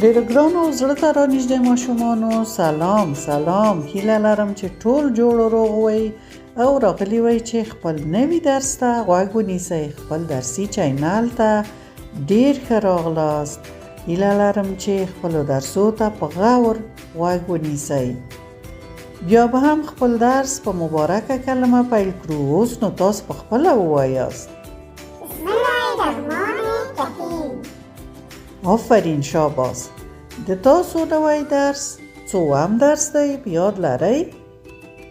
ډېر ګرانو زړه ته رانږدې ماشومانو سلام هیله لرم چې ټول جوړ روغ وئ او راغلي وئ چې خپل نوي درس ته غوږ ونیسئ. خپل درسي چینل ته ډېر ښه راغلاست. هیله لرم چې خپلو درسو ته په غور غوږ ونیسئ. بیا به هم خپل درس په مبارکه کلمه پیل کړو. اوس نو تاسو په خپله ووایاست. بسم الله الرحمن الرحیم. آفرین، شاباس. د تاسو نوی درس څوم درس دی په یاد لرئ؟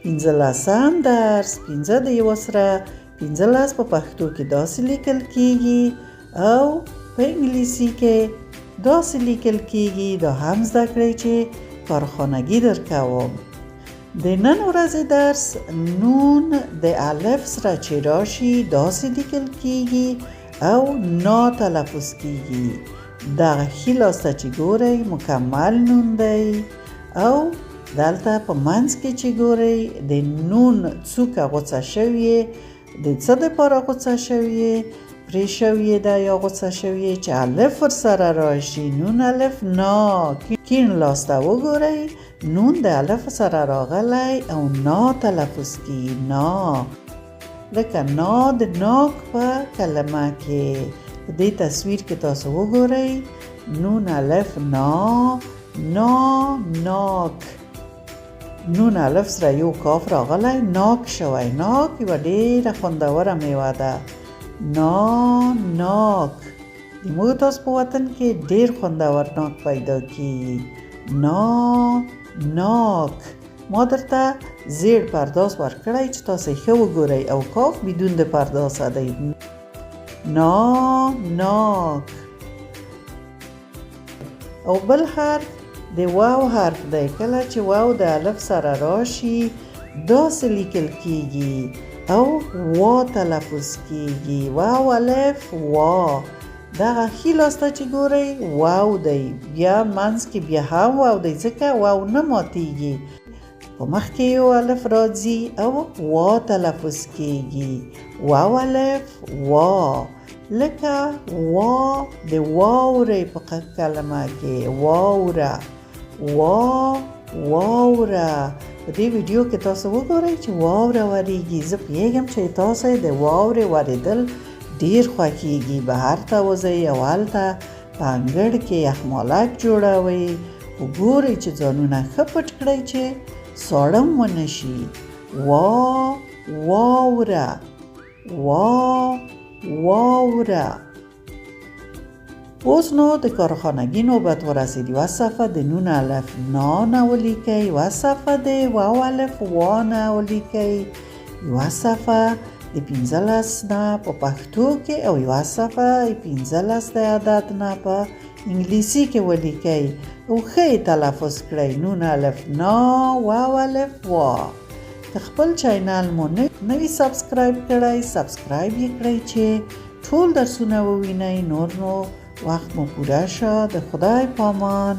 15 درس. 15 د یو سره 15 په پښتو کې داسې لیکل کیږي او په انګلیسي کې داسې لیکل کیږي. دا هم زده کړئ چې کارخانګي درکوم. د نن ورځې درس نون د الف سره چې راشي داسې لیکل کیږي او نا تلفظ کیږي. دغه ښي لاس ته چې ګورئ مکمل نون دی او دلته په منځ کې چې ګورئ د نون څوکه غوڅه شوې. د څه دپاره غوڅه شوې؟ پرې شوې ده یا غوڅه شوې چې الف ورسره راشي. نون الف نا. کیڼ لاس ته وګورئ، نون د الف سره راغلی او نا تلفظ کیږي. نا لکه نا د ناک په کلمه کې. په دې تصویر کې تاسو وګورئ، نون الف نا، نا ناک. نون الف سره یو کاف راغلی، ناک شوی. ناک یوه ډېره خوندوره میوه ده. نا ناک. زموږ تاسو په وطن کې ډېر خوندور ناک پیدا کیږي. نا ناک. ما درته زیړ پرداس ورکړی چې تاسو ښه وګورئ او کاف بدون د پرداسه دی. نا ناک. او بل حرف د واو حرف دی. کله چې واو د الف سره راشي داسې لیکل کیږي او وا تلفظ کیږي. واو الف وا. دغه ښي لاس ته چې ګورئ واو دی. بیا منځ کې بیا هم واو دی ځکه واو نه ماتیږي. په مخ کې یو الف راځي او وا تلفظ کیږي. واو الف وا. لکه وا د واورې په کلمه کې واوره. واوره. په دې ویډیو کې تاسو وګورئ چې واوره ورېږي. زه پوهېږم چې تاسو د واورې ورېدل ډېر خوښیږي. بهر ته وځئ او هلته په انګړ کې یخمالک جوړوئ. وګورئ چې ځانونه ښه پټ کړئ چې ساړه ونه شي. واوره. واوره. اوس نو د کارخانګي نوبت ورسید. یوه صفحه د نون الف نا نه ولیکئ، یوه صفحه د واو الف وا نه ولیکئ، یوه صفحه د 15 نه په پښتو کې او یوه صفحه 15 د عدد نه په انګلیسي کې ولیکئ او ښه یې تلفظ کړئ. نون الف نا، واو الف وا. که خپل چینل مو نوی سبسکرایب کړئ سبسکرایب یې کړئ چې ټول درسونه ووینئ. نور نو وخت مو پوره شه. د خدای پامان.